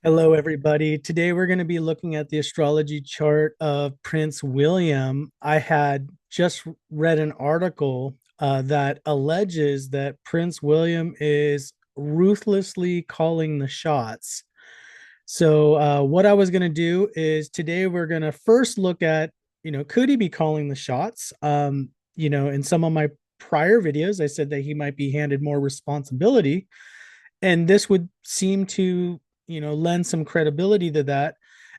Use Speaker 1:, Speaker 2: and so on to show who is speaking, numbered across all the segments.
Speaker 1: Hello, everybody. Today we're going to be looking at the astrology chart of Prince William. I had just read an article that alleges that Prince William is ruthlessly calling the shots. So, what I was going to do is today we're going to first look at, could he be calling the shots? In some of my prior videos, I said that he might be handed more responsibility, and this would seem to lend some credibility to that.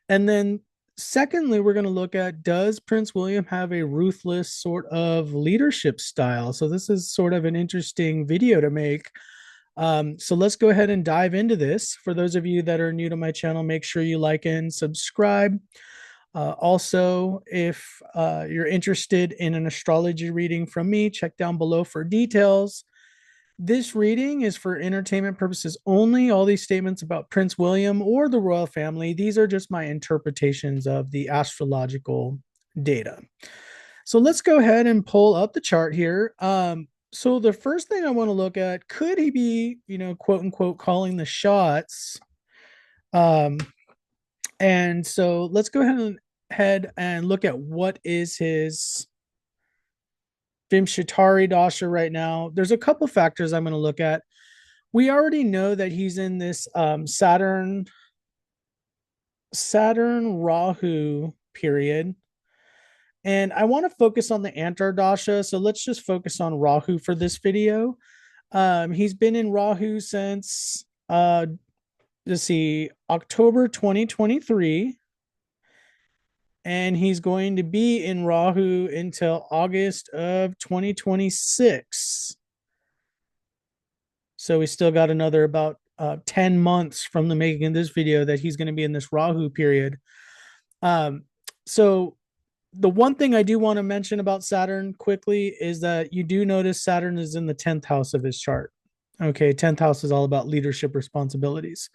Speaker 1: And then secondly, we're going to look at, does Prince William have a ruthless sort of leadership style? So this is sort of an interesting video to make. So let's go ahead and dive into this. For those of you that are new to my channel, make sure you like and subscribe. Also, if you're interested in an astrology reading from me, check down below for details. This reading is for entertainment purposes only. All these statements about Prince William or the royal family, these are just my interpretations of the astrological data. So let's go ahead and pull up the chart here. So the first thing I want to look at, could he be, quote unquote, calling the shots? Um, and so let's go ahead and look at what is his Vimshatari Dasha right now. There's a couple factors I'm going to look at. We already know that he's in this Saturn Rahu period. And I want to focus on the Antar Dasha. So let's just focus on Rahu for this video. He's been in Rahu since let's see, October 2023. And he's going to be in Rahu until August of 2026. So we still got another about 10 months from the making of this video that he's going to be in this Rahu period. So the one thing I do want to mention about Saturn quickly is that you do notice Saturn is in the 10th house of his chart. Okay, 10th house is all about leadership responsibilities.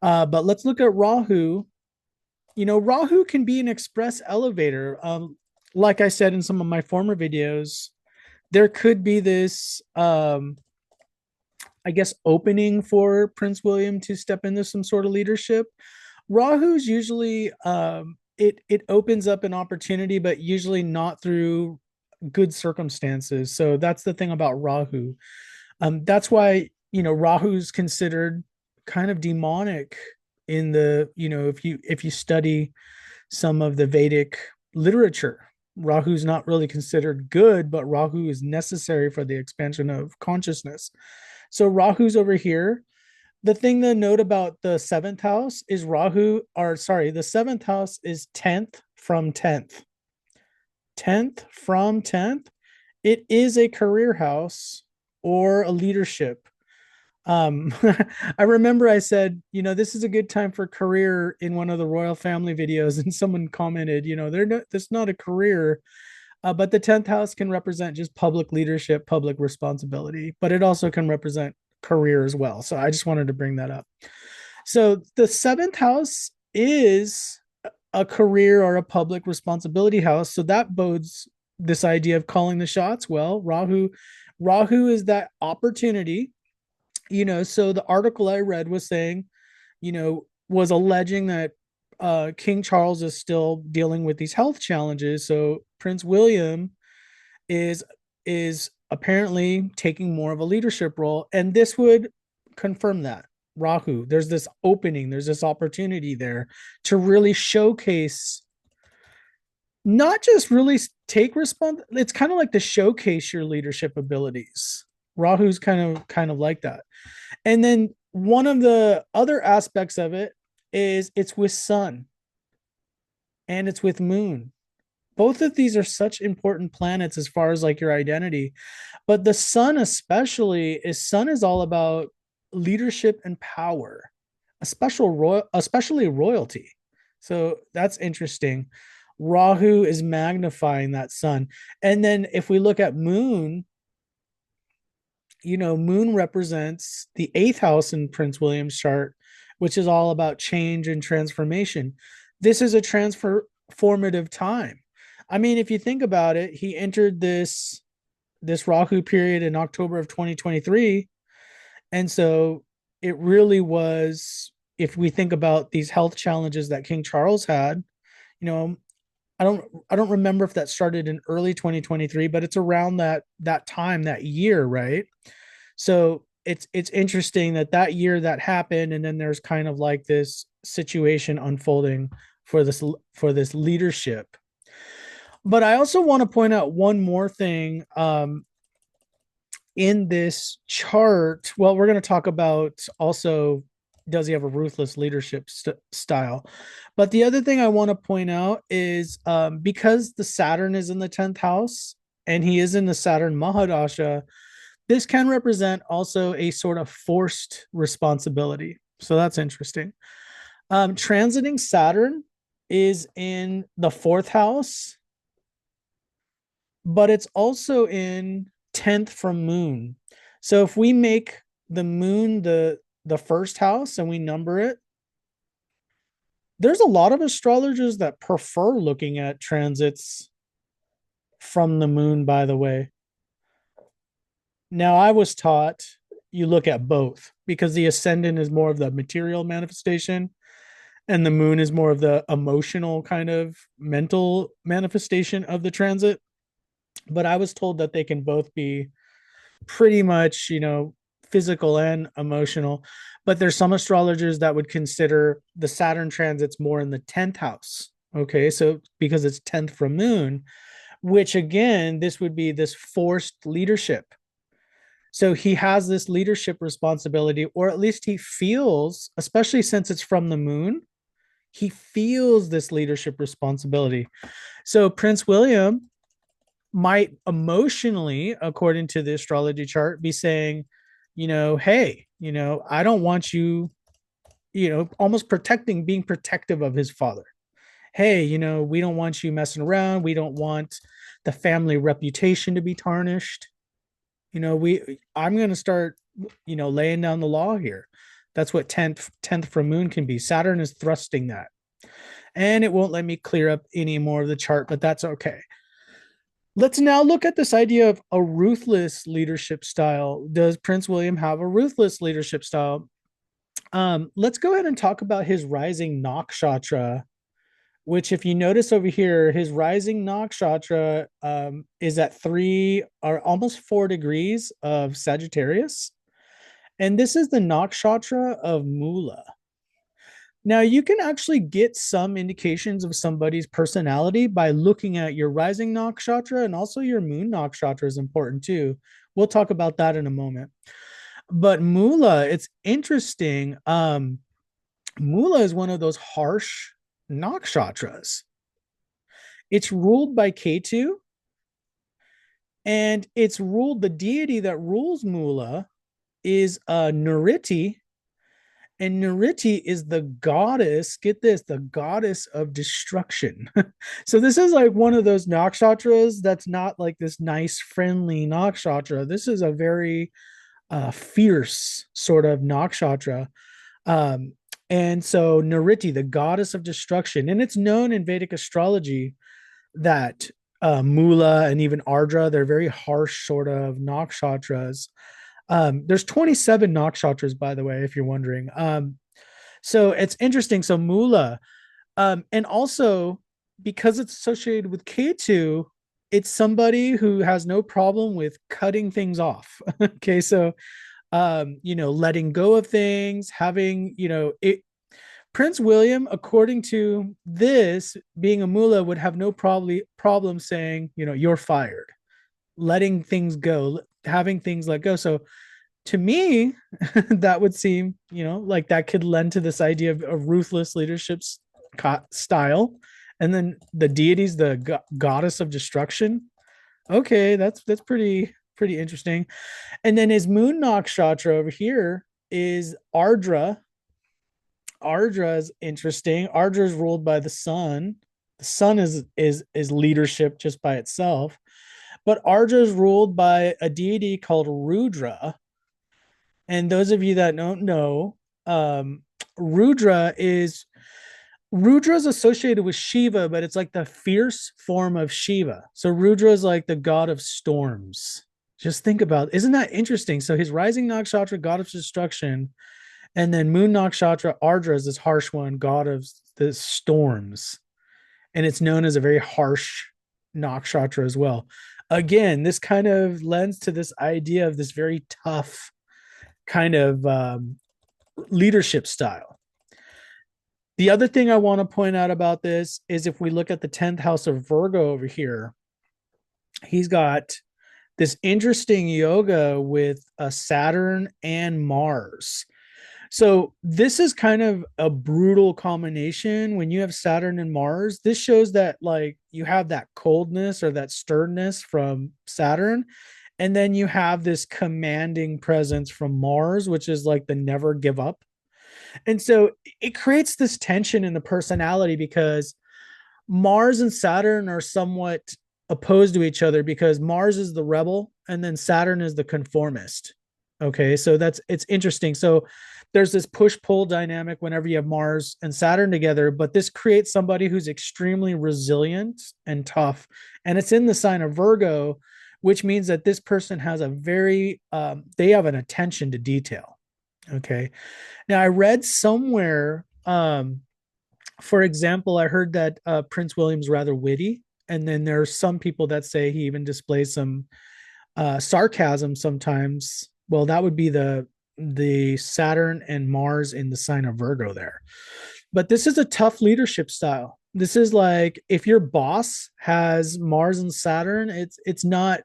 Speaker 1: But let's look at Rahu. Rahu can be an express elevator. Like I said in some of my former videos, there could be this I guess, opening for Prince William to step into some sort of leadership. Rahu's usually it opens up an opportunity, but usually not through good circumstances. So that's the thing about Rahu. That's why Rahu's considered kind of demonic in the if you study some of the Vedic literature. Rahu's not really considered good, but Rahu is necessary for the expansion of consciousness. So Rahu's over here. The thing to note about the seventh house is the seventh house is 10th from 10th. 10th from 10th. It is a career house or a leadership. I remember I said, this is a good time for career in one of the royal family videos, and someone commented, that's not a career. But the 10th house can represent just public leadership, public responsibility, but it also can represent career as well. So I just wanted to bring that up. So the seventh house is a career or a public responsibility house. So that bodes this idea of calling the shots. Well, Rahu is that opportunity. So the article I read was saying, was alleging that King Charles is still dealing with these health challenges. So Prince William is apparently taking more of a leadership role, and this would confirm that. Rahu, there's this opening, there's this opportunity there to really showcase, not just really take response. It's kind of like to showcase your leadership abilities. Rahu's kind of like that. And then one of the other aspects of it is it's with sun and it's with moon. Both of these are such important planets as far as like your identity. But the sun sun is all about leadership and power, especially royalty. So that's interesting. Rahu is magnifying that sun. And then if we look at moon, moon represents the eighth house in Prince William's chart, which is all about change and transformation. This is a transformative time. I mean, if you think about it, he entered this Rahu period in October of 2023, and so it really was if we think about these health challenges that King Charles had, you know, I don't remember if that started in early 2023, but it's around that time, that year, right? So it's interesting that that year that happened, and then there's kind of like this situation unfolding for this leadership. But I also want to point out one more thing in this chart. Well, we're going to talk about also, does he have a ruthless leadership style? But the other thing I want to point out is because the Saturn is in the 10th house and he is in the Saturn Mahadasha, this can represent also a sort of forced responsibility. So that's interesting. Transiting Saturn is in the 4th house, but it's also in 10th from Moon. So if we make the Moon the first house and we number it, there's a lot of astrologers that prefer looking at transits from the Moon, by the way. Now, I was taught you look at both because the ascendant is more of the material manifestation and the moon is more of the emotional kind of mental manifestation of the transit. But I was told that they can both be pretty much, physical and emotional. But there's some astrologers that would consider the Saturn transits more in the 10th house. Okay. So because it's 10th from moon, which again, this would be this forced leadership. So he has this leadership responsibility, or at least he feels, especially since it's from the moon, he feels this leadership responsibility. So Prince William might emotionally, according to the astrology chart, be saying, hey, I don't want you, almost being protective of his father. Hey, we don't want you messing around. We don't want the family reputation to be tarnished. I'm going to start, laying down the law here. That's what 10th from moon can be. Saturn is thrusting that. And it won't let me clear up any more of the chart, but that's okay. Let's now look at this idea of a ruthless leadership style. Does Prince William have a ruthless leadership style? Let's go ahead and talk about his rising nakshatra, which, if you notice over here, his rising nakshatra is at 3 or almost 4 degrees of Sagittarius. And this is the nakshatra of Mula. Now, you can actually get some indications of somebody's personality by looking at your rising nakshatra, and also your moon nakshatra is important too. We'll talk about that in a moment. But Mula, it's interesting. Mula is one of those harsh nakshatras. It's ruled by Ketu, and it's ruled, the deity that rules Mula is Niriti, and Niriti is the goddess, get this, the goddess of destruction. So this is like one of those nakshatras that's not like this nice, friendly nakshatra. This is a very fierce sort of nakshatra. Um, and so Niriti, the goddess of destruction, and it's known in Vedic astrology that Mula and even Ardra, they're very harsh sort of nakshatras. There's 27 nakshatras, by the way, if you're wondering. So it's interesting. So Mula, and also because it's associated with Ketu, it's somebody who has no problem with cutting things off. Okay, so letting go of things, having, Prince William, according to this, being a Mula, would have no problem saying, you're fired, letting things go, having things let go. So to me, that would seem, like that could lend to this idea of a ruthless leadership style. And then the deity's the goddess of destruction. Okay, that's pretty interesting. And then his moon nakshatra over here is Ardra. Ardra is interesting. Ardra is ruled by the sun. The sun is leadership just by itself. But Ardra is ruled by a deity called Rudra. And those of you that don't know, um, Rudra is Rudra is associated with Shiva, but it's like the fierce form of Shiva. So Rudra is like the god of storms. Just think about, isn't that interesting? So his rising nakshatra, god of destruction, And then Moon Nakshatra, Ardra is this harsh one, god of the storms. And it's known as a very harsh nakshatra as well. Again, this kind of lends to this idea of this very tough kind of leadership style. The other thing I want to point out about this is if we look at the 10th house of Virgo over here, he's got this interesting yoga with Saturn and Mars. So this is kind of a brutal combination when you have Saturn and Mars. This shows that like you have that coldness or that sternness from Saturn, and then you have this commanding presence from Mars, which is like the never give up. And so it creates this tension in the personality because Mars and Saturn are somewhat opposed to each other because Mars is the rebel and then Saturn is the conformist. Okay, so it's interesting. So there's this push pull dynamic whenever you have Mars and Saturn together, but this creates somebody who's extremely resilient and tough. And it's in the sign of Virgo, which means that this person has a very, they have an attention to detail. Okay. Now I read somewhere, for example, I heard that Prince William's rather witty. And then there are some people that say he even displays some sarcasm sometimes. Well, that would be the Saturn and Mars in the sign of Virgo there. But this is a tough leadership style. This is like if your boss has Mars and Saturn, it's not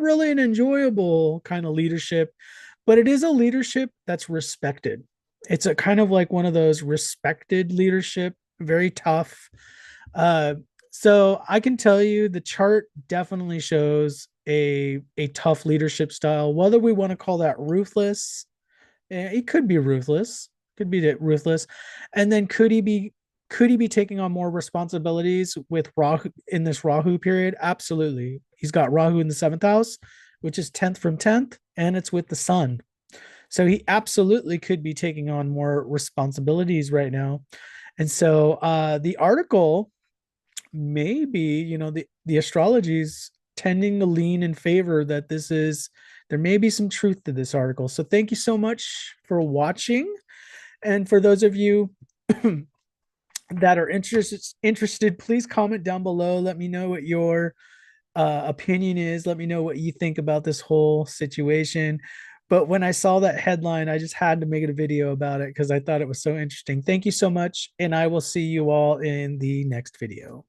Speaker 1: really an enjoyable kind of leadership, but it is a leadership that's respected. It's a kind of like one of those respected leadership, very tough. Uh, so I can tell you the chart definitely shows a tough leadership style. Whether we want to call that ruthless, it could be ruthless, could be ruthless, and then could he be taking on more responsibilities with Rahu in this Rahu period? Absolutely. He's got Rahu in the seventh house, which is 10th from 10th, and it's with the sun. So he absolutely could be taking on more responsibilities right now. And so the article maybe, the astrology is tending to lean in favor that there may be some truth to this article. So thank you so much for watching. And for those of you that are interested, please comment down below. Let me know what your opinion is. Let me know what you think about this whole situation. But when I saw that headline, I just had to make it a video about it because I thought it was so interesting. Thank you so much, and I will see you all in the next video.